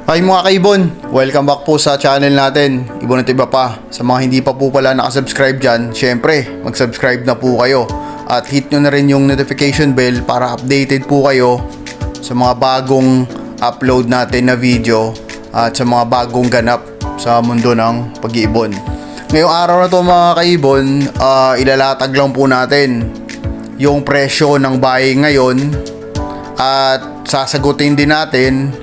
Hi mga kaibon, welcome back po sa channel natin. Ibon at iba pa. Sa mga hindi pa po pala nakasubscribe dyan, syempre mag-subscribe na po kayo. At hit nyo na rin yung notification bell para updated po kayo sa mga bagong upload natin na video at sa mga bagong ganap sa mundo ng pag-iibon. Ngayong araw na to mga kaibon, ilalatag lang po natin yung presyo ng buying ngayon at sasagutin din natin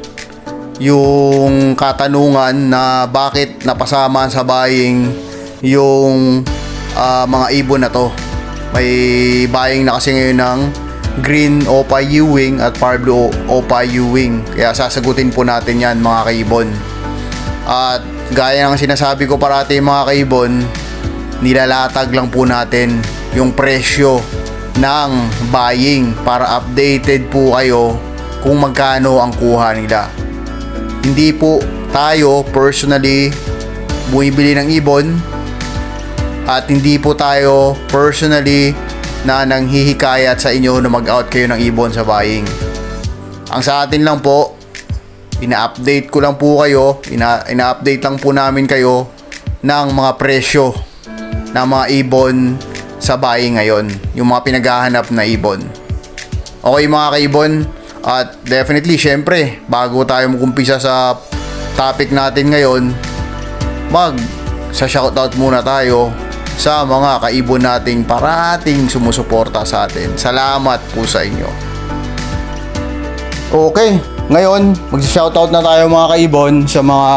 yung katanungan na bakit napasama sa buying yung mga ibon na to. May buying na kasi ngayon ng green Opa Ewing at Far Blue Opa Ewing. Kaya sasagutin po natin yan mga kaibon. At gaya ng sinasabi ko parati mga kaibon, nilalatag lang po natin yung presyo ng buying para updated po kayo kung magkano ang kuha nila. Hindi po tayo personally bumibili ng ibon at hindi po tayo personally na nanghihikayat sa inyo na mag-out kayo ng ibon sa buying. Ang sa atin lang po, ina-update ko lang po kayo, ina-update lang po namin kayo ng mga presyo ng mga ibon sa buying ngayon, yung mga pinaghahanap na ibon. Okay mga kaibon, at definitely, syempre, bago tayo mag-umpisa sa topic natin ngayon, sa shoutout muna tayo sa mga kaibon nating parating sumusuporta sa atin. Salamat po sa inyo. Okay, ngayon, mag-shoutout na tayo mga kaibon sa mga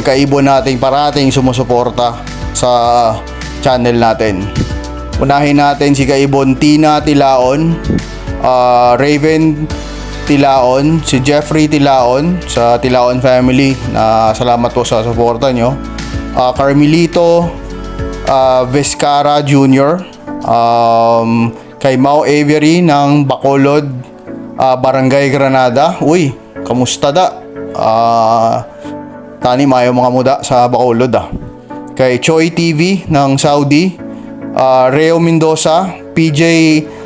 kaibon nating parating sumusuporta sa channel natin. Unahin natin si kaibon Tina Tilaon, Raven Tilaon, si Jeffrey Tilaon sa Tilaon family, na salamat po sa suporta nyo. Carmelito Vescara Jr., kay Mau Avery ng Bacolod, Barangay Granada. Uy, kamusta da? Tani mayo mga muda sa Bacolod Kay Choi TV ng Saudi, Reo Mendoza, PJ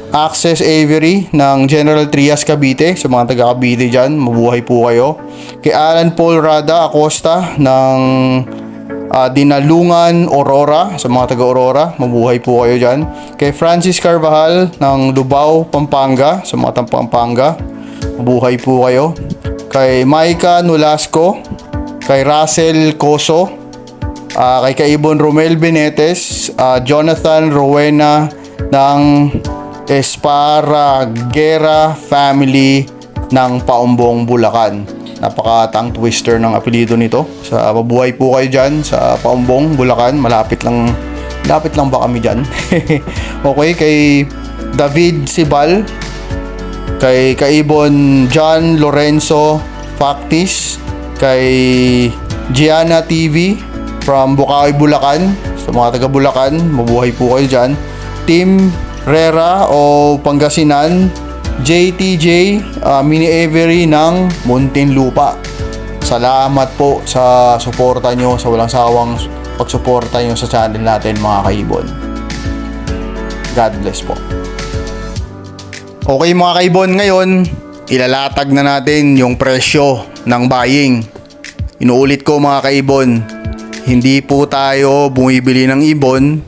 Access Avery ng General Trias Cavite. Sa mga taga Cavite dyan, mabuhay po kayo. Kay Alan Paul Rada Acosta ng Dinalungan Aurora, sa mga taga Aurora, mabuhay po kayo dyan. Kay Francis Carvajal ng Lubao, Pampanga, sa mga taga Pampanga, mabuhay po kayo. Kay Maika Nolasco, kay Russell Coso, kay Kaibon Romel Benetes, Jonathan Rowena ng Esparraguera family ng Paumbong, Bulacan. Napaka-tongue twister ng apelyido nito. Sa mabuhay po kayo dyan sa Paumbong, Bulacan. Malapit lang ba kami dyan? Okay, kay David Sibal, kay Kaibon John Lorenzo Factis, kay Gianna TV from Bukaoy, Bulacan. Sa mga taga Bulacan, mabuhay po kayo dyan. Team Rera o Pangasinan, JTJ Mini Avery ng Muntinlupa. Salamat po sa suporta nyo, sa walang sawang pagsuporta nyo sa channel natin mga kaibon. God bless po. Okay mga kaibon, ngayon ilalatag na natin yung presyo ng buying. Inuulit ko mga kaibon, hindi po tayo bumibili ng ibon.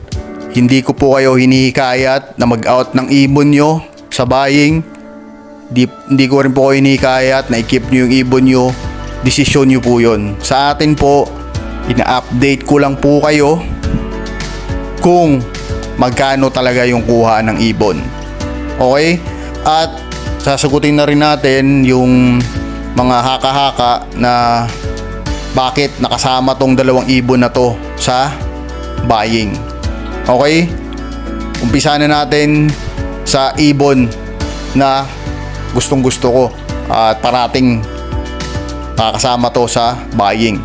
Hindi ko po kayo hinihikayat na mag-out ng ibon nyo sa buying. Hindi ko rin po kayo hinihikayat na i-keep nyo yung ibon nyo. Desisyon nyo po yun. Sa atin po, ina-update ko lang po kayo kung magkano talaga yung kuha ng ibon. Okay? At sasagutin na rin natin yung mga haka-haka na bakit nakasama tong dalawang ibon na to sa buying. Okay? Umpisa na natin sa ibon na gustong gusto ko at parating kakasama to sa buying.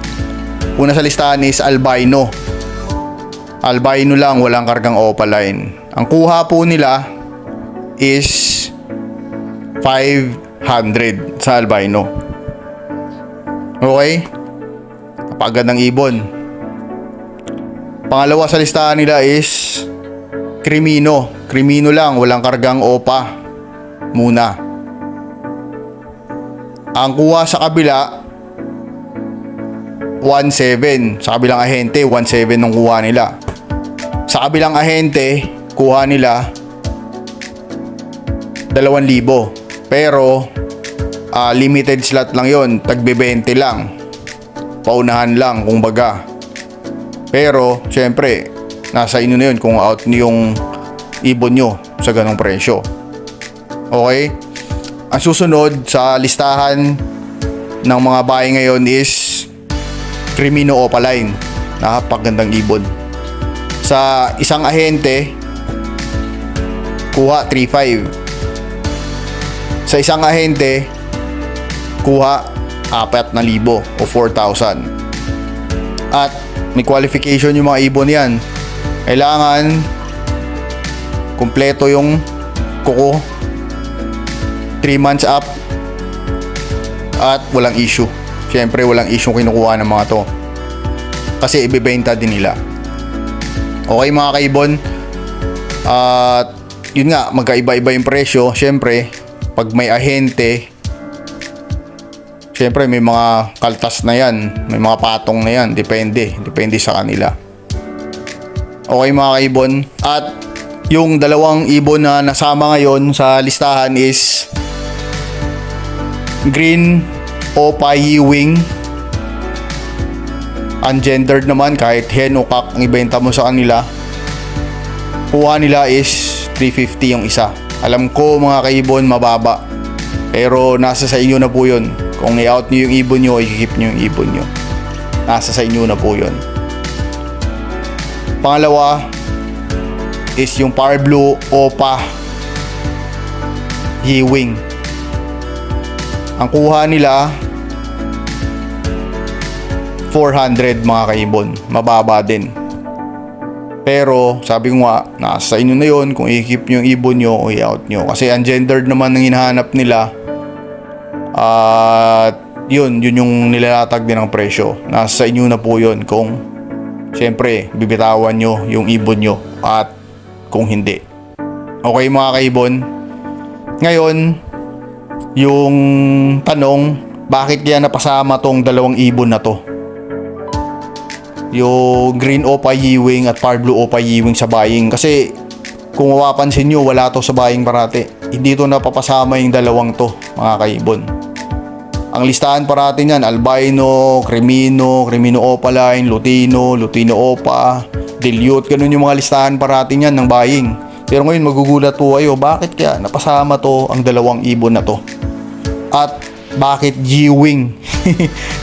Una sa listahan is albino. Albino lang, walang kargang opaline. Ang kuha po nila is 500 sa albino. Okay? Napakagandang ibon. Pangalawa sa listahan nila is Crimino. Crimino lang, walang kargang opa muna. Ang kuha sa kabila 1.7. Sa kabilang ahente 1.7 nung kuha nila. Sa kabilang ahente kuha nila 2,000. Pero limited slot lang yon, tagbe-20 lang. Paunahan lang kumbaga. Pero syempre nasa inyo na yun kung out nyo yung ibon nyo sa ganong presyo. Okay? Ang susunod sa listahan ng mga bahay ngayon is Crimino Opaline. Napakagandang ibon. Sa isang ahente kuha 3.5. Sa isang ahente kuha 4,000 o 4,000. At may qualification yung mga ibon yan. Kailangan kumpleto yung kuko, 3 months up, at walang issue. Siyempre walang issue kinukuha ng mga to kasi ibebenta din nila. Okay mga kaibon, at yun nga, magkaiba-iba yung presyo. Siyempre pag may ahente, siyempre may mga kaltas na yan, may mga patong na yan, depende sa kanila. Okay mga kaibon, at yung dalawang ibon na nasama ngayon sa listahan is Green Opa Ewing. Ungendered naman, kahit hen o kak ang ibenta mo sa kanila. Kuha nila is 350 yung isa. Alam ko mga kaibon, mababa, pero nasa sa inyo na po yun. Kung i-out nyo yung ibon nyo, i-keep nyo yung ibon nyo. Nasa sa inyo na po yun. Pangalawa is yung Power Blue Opa Ewing. Ang kuha nila 400 mga kaibon. Mababa din. Pero sabi ko nga, nasa inyo na yun kung i-keep nyo yung ibon nyo o i-out nyo. Kasi ungendered naman ang hinahanap nila. At yun yung nilalatag din ng presyo. Nasa inyo na po yun kung siyempre bibitawan nyo yung ibon nyo at kung hindi. Okay mga kaibon, ngayon yung tanong, bakit kaya napasama tong dalawang ibon na to, yung Green Opa Ewing at Power Blue Opa Ewing sa buying? Kasi kung mapapansin nyo, wala to sa buying parati. Hindi to napapasama yung dalawang to mga kaibon. Ang listahan parati niyan, Albino, Crimino Opaline, Lutino Opa, Dilute, ganun yung mga listahan parati niyan ng buying. Pero ngayon magugulat po kayo, bakit kaya napasama to ang dalawang ibon na to? At bakit Ewing?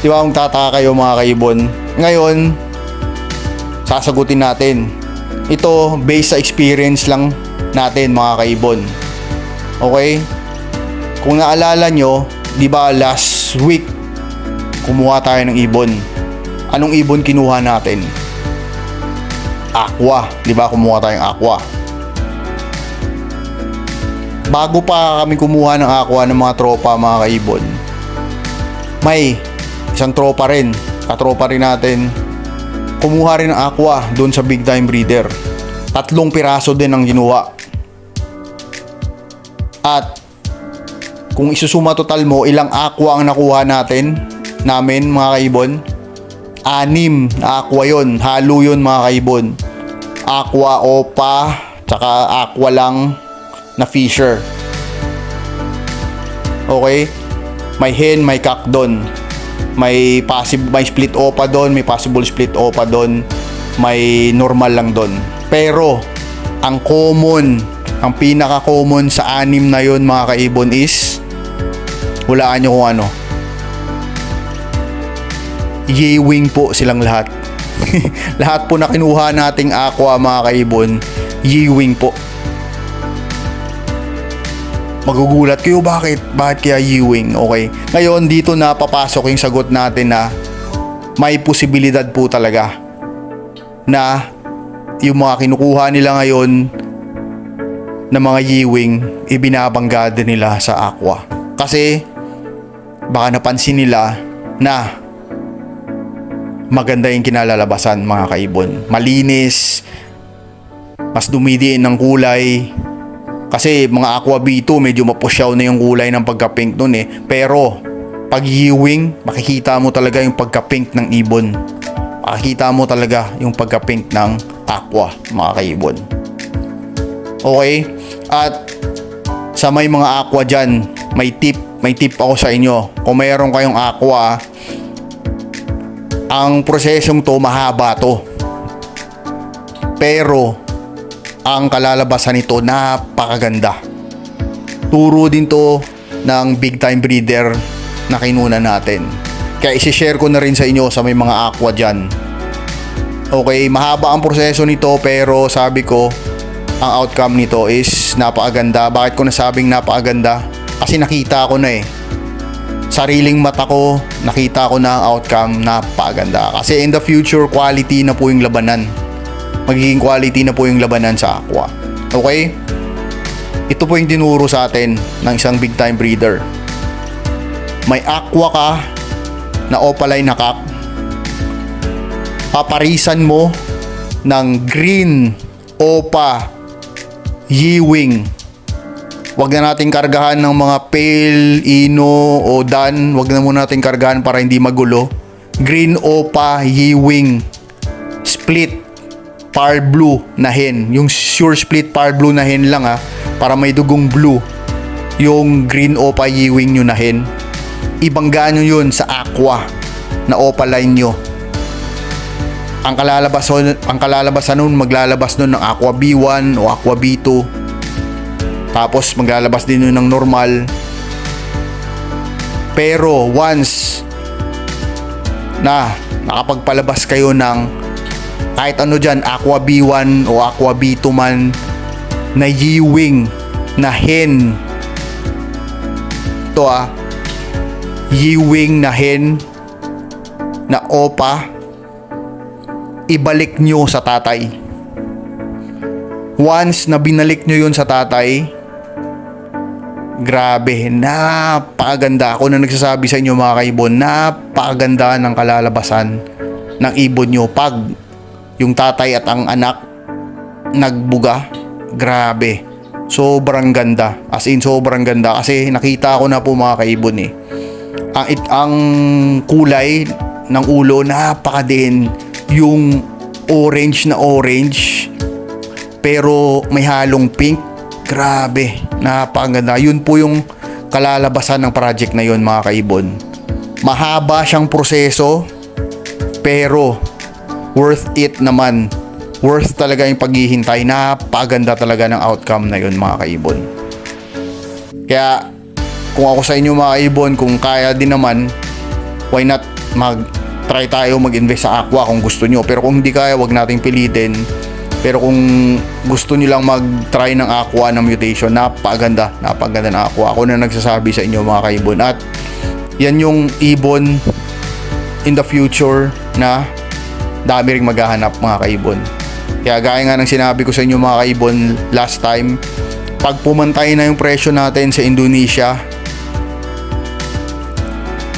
Di ba kung tataka kayo mga kaibon? Ngayon, sasagutin natin. Ito based sa experience lang natin mga kaibon. Okay? Kung naalala nyo, di ba last week kumuha tayo ng ibon. Anong ibon kinuha natin? Aqua. Di ba kumuha tayong aqua? Bago pa kami kumuha ng aqua ng mga tropa mga kaibon, may isang tropa rin, katropa rin natin, kumuha rin ng aqua doon sa big time breeder. 3 piraso din ang ginuha. At kung isusuma total mo, ilang aqua ang nakuha namin mga kaibon? 6 na aqua yun. Halo yun mga kaibon. Aqua, opa, tsaka aqua lang na fisher. Okay? May hen, may cock doon. May split opa doon, may possible split opa doon, may normal lang doon. Pero ang pinaka common sa 6 na yun mga kaibon is, hulaan nyo kung ano. Ewing po silang lahat. Lahat po na kinuha nating aqua mga kaibon, Ewing po. Magugulat kayo, bakit kaya Ewing? Okay. Ngayon dito na papasok yung sagot natin na may posibilidad po talaga na yung mga kinukuha nila ngayon na mga Ewing, ibinabangga din nila sa aqua. Kasi baka napansin nila na maganda yung kinalalabasan mga kaibon. Malinis, mas dumidiin ng kulay. Kasi mga Aqua B2 medyo mapusyaw na yung kulay ng pagka-pink nun eh. Pero pag-viewing, makikita mo talaga yung pagka-pink ng ibon. Makikita mo talaga yung pagka-pink ng aqua, mga kaibon. Okay? At sa may mga aqua dyan, may tip ako sa inyo. Kung mayroon kayong aqua, ang prosesong to mahaba to. Pero ang kalalabasan nito napakaganda. Turo din to ng big time breeder na kinuna natin. Kaya isi-share ko na rin sa inyo sa may mga aqua dyan. Okay, mahaba ang proseso nito pero sabi ko, ang outcome nito is napakaganda. Bakit ko nasabing napakaganda? Kasi nakita ko na sariling mata ko, nakita ko na ang outcome, napakaganda. Kasi in the future, quality na po yung labanan. Magiging quality na po yung labanan sa aqua. Okay? Ito po yung tinuro sa atin ng isang big time breeder. May aqua ka na opaline na cock. Paparisan mo ng green opa Ewing. Wag na nating kargahan ng mga pale, ino o dan. Wag na muna nating kargahan para hindi magulo. Green opa Ewing split par blue na hen. Yung sure split par blue na hen lang para may dugong blue. Yung green opa Ewing nyo na hen. Ibanggaan nyo yun sa aqua na opaline nyo. Ang kalalabasan nun, maglalabas nun ng aqua B1 o aqua B2. Tapos maglalabas din nun ng normal. Pero once na nakapagpalabas kayo ng kahit ano dyan, aqua B1 o aqua B2 man na Ewing na hen, ito Ewing na hen na opa, ibalik nyo sa tatay. Once na binalik nyo yun sa tatay, grabe, napakaganda. Ako na nagsasabi sa inyo mga kaibon, napakaganda ng kalalabasan ng ibon nyo pag yung tatay at ang anak nagbuga. Grabe, sobrang ganda. As in, sobrang ganda. Kasi nakita ko na po mga kaibon ang kulay ng ulo, napakadin. Yung orange na orange pero may halong pink. Grabe, napakaganda. Yun po yung kalalabasan ng project na yun mga kaibon. Mahaba siyang proseso pero worth it naman. Worth talaga yung paghihintay. Napakaganda talaga ng outcome na yun mga kaibon. Kaya kung ako sa inyo mga kaibon, kung kaya din naman, why not try tayo mag-invest sa aqua kung gusto nyo. Pero kung hindi kaya, wag nating pilitin. Pero kung gusto nyo lang mag-try ng aqua na mutation, napakaganda ng aqua. Ako na nagsasabi sa inyo mga kaibon. At yan yung ibon in the future na dami ring maghahanap mga kaibon. Kaya gaya nga ng sinabi ko sa inyo mga kaibon last time, pag pumantay na yung presyo natin sa Indonesia,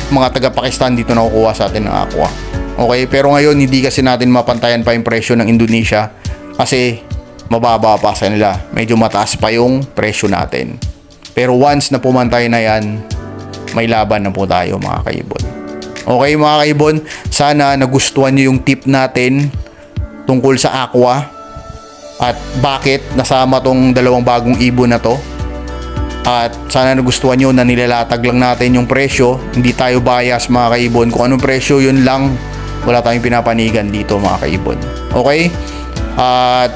mga taga-Pakistan dito nakukuha sa atin ng aqua. Okay, pero ngayon hindi kasi natin mapantayan pa yung presyo ng Indonesia kasi mababa pa sa nila. Medyo mataas pa yung presyo natin. Pero once na pumantay na yan, may laban na po tayo mga kaibon. Okay mga kaibon, sana nagustuhan nyo yung tip natin tungkol sa aqua at bakit nasama tong dalawang bagong ibon na to. At sana nagustuhan nyo na nilalatag lang natin yung presyo. Hindi tayo bias mga kaibon. Kung anong presyo yun lang. Wala tayong pinapanigan dito mga kaibon. Okay? At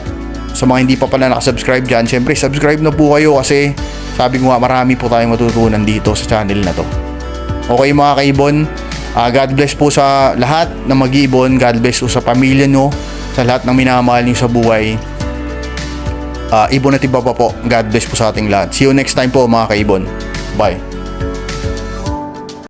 sa mga hindi pa pala nakasubscribe dyan, syempre subscribe na po kayo kasi sabi ko nga marami po tayong matutunan dito sa channel na to. Okay mga kaibon? God bless po sa lahat na mag-iibon. God bless po sa pamilya nyo. Sa lahat ng minamahal nyo sa buhay. Ibon at iba pa po. God bless po sa ating lahat. See you next time po mga kaibon. Bye.